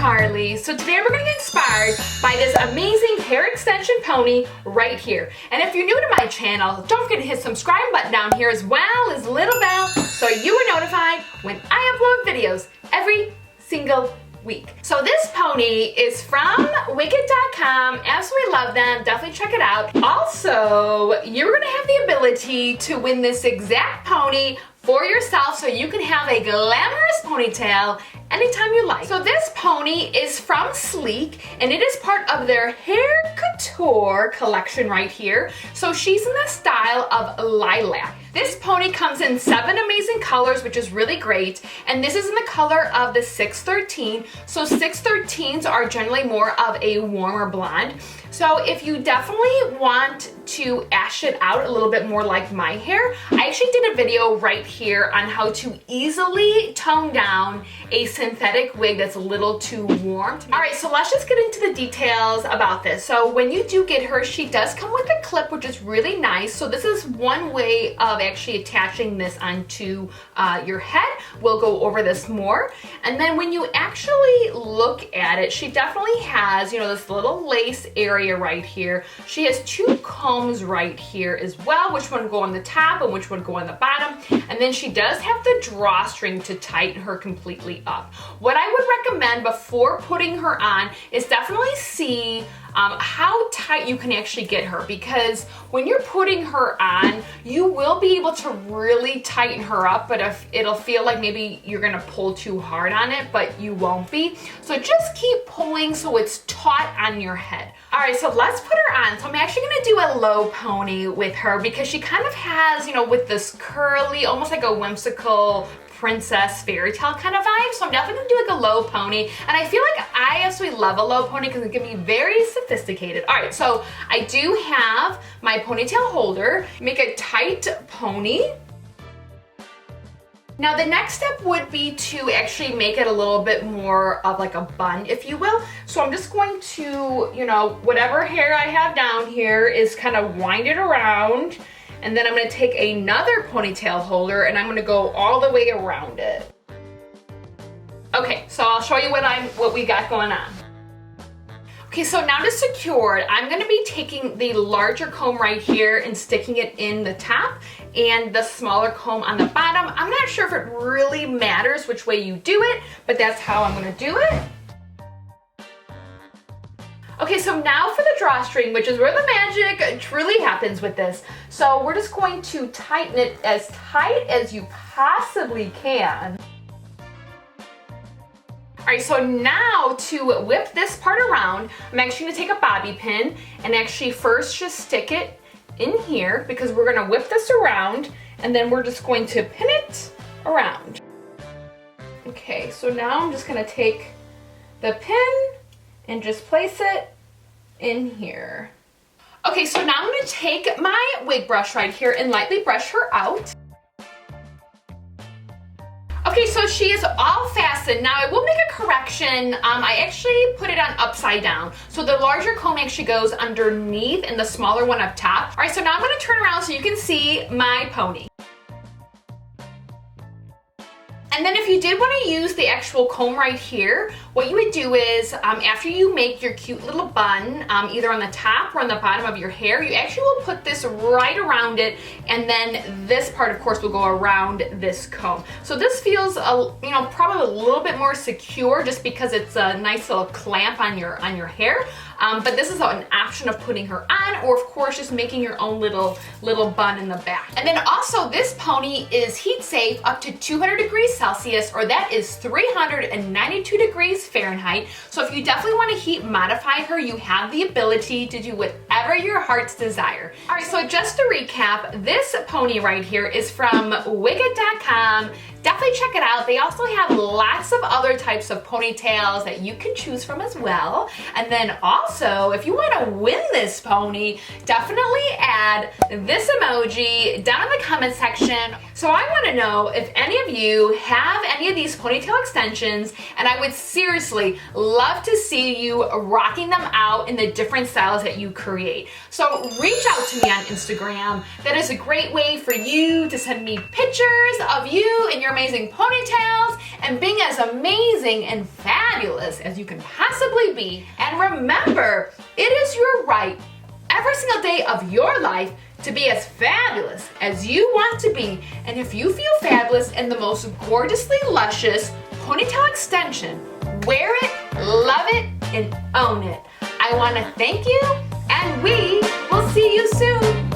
MissCarly. So today we're gonna get inspired by this amazing hair extension pony right here. And if you're new to my channel, don't forget to hit the subscribe button down here as well as little bell so you are notified when I upload videos every single week. So this pony is from WIGS.com. Absolutely love them. Definitely check it out. Also, you're gonna have the ability to win this exact pony for yourself so you can have a glamorous ponytail anytime you like. So this pony is from Sleek and it is part of their Hair Couture collection right here. So she's in the style of lilac. This pony comes in 7 amazing colors, which is really great. And this is in the color of the 613. So 613s are generally more of a warmer blonde. So if you definitely want to ash it out a little bit more like my hair, I actually did a video right here on how to easily tone down a synthetic wig that's a little too warm. All right, so let's just get into the details about this. So when you do get her, she does come with a clip, which is really nice. So this is one way of actually attaching this onto your head. We'll go over this more. And then when you actually look at it, she definitely has, you know, this little lace area right here. She has 2 combs right here as well, which one go on the top and which one go on the bottom. And then she does have the drawstring to tighten her completely up. What I would recommend before putting her on is definitely see how tight you can actually get her, because when you're putting her on, you will be able to really tighten her up, but if it'll feel like maybe you're gonna pull too hard on it, but you won't be. So just keep pulling so it's taut on your head. All right, so let's put her on. So I'm actually gonna do a low pony with her because she kind of has, you know, with this curly, almost like a whimsical princess fairy tale kind of vibe. So I'm definitely gonna do like a low pony. And I feel like I absolutely love a low pony because it can be very sophisticated. All right, so I do have my ponytail holder. Make a tight pony. Now the next step would be to actually make it a little bit more of like a bun, if you will. So I'm just going to, you know, whatever hair I have down here is kind of wind it around. And then I'm gonna take another ponytail holder and I'm gonna go all the way around it. Okay, so I'll show you what we got going on. Okay, so now to secure it, I'm gonna be taking the larger comb right here and sticking it in the top and the smaller comb on the bottom. I'm not sure if it really matters which way you do it, but that's how I'm gonna do it. Okay, so now for the drawstring, which is where the magic truly happens with this. So we're just going to tighten it as tight as you possibly can. All right, so now to whip this part around, I'm actually gonna take a bobby pin and actually first just stick it in here because we're gonna whip this around and then we're just going to pin it around. Okay, so now I'm just gonna take the pin and just place it in here. Okay, so now I'm gonna take my wig brush right here and lightly brush her out. Okay, so she is all fastened. Now I will make a correction. I actually put it on upside down. So the larger comb actually goes underneath and the smaller one up top. All right, so now I'm gonna turn around so you can see my pony. And then if you did want to use the actual comb right here, what you would do is after you make your cute little bun, either on the top or on the bottom of your hair, you actually will put this right around it, and then this part of course will go around this comb. So this feels probably a little bit more secure just because it's a nice little clamp on your hair. But this is an option of putting her on, or of course just making your own little bun in the back. And then also this pony is heat safe up to 200 degrees Celsius, or that is 392 degrees Fahrenheit. So if you definitely want to heat modify her, you have the ability to do whatever your heart's desire. All right, so just to recap, this pony right here is from WIGS.com. Definitely check it out. They also have lots of other types of ponytails that you can choose from as well. And then also, if you want to win this pony, definitely add this emoji down in the comment section. So I want to know if any of you have any of these ponytail extensions, and I would seriously love to see you rocking them out in the different styles that you create. So reach out to me on Instagram. That is a great way for you to send me pictures of you and your your amazing ponytails and being as amazing and fabulous as you can possibly be. And remember, it is your right every single day of your life to be as fabulous as you want to be. And if you feel fabulous in the most gorgeously luscious ponytail extension, wear it, love it, and own it. I want to thank you, and we will see you soon.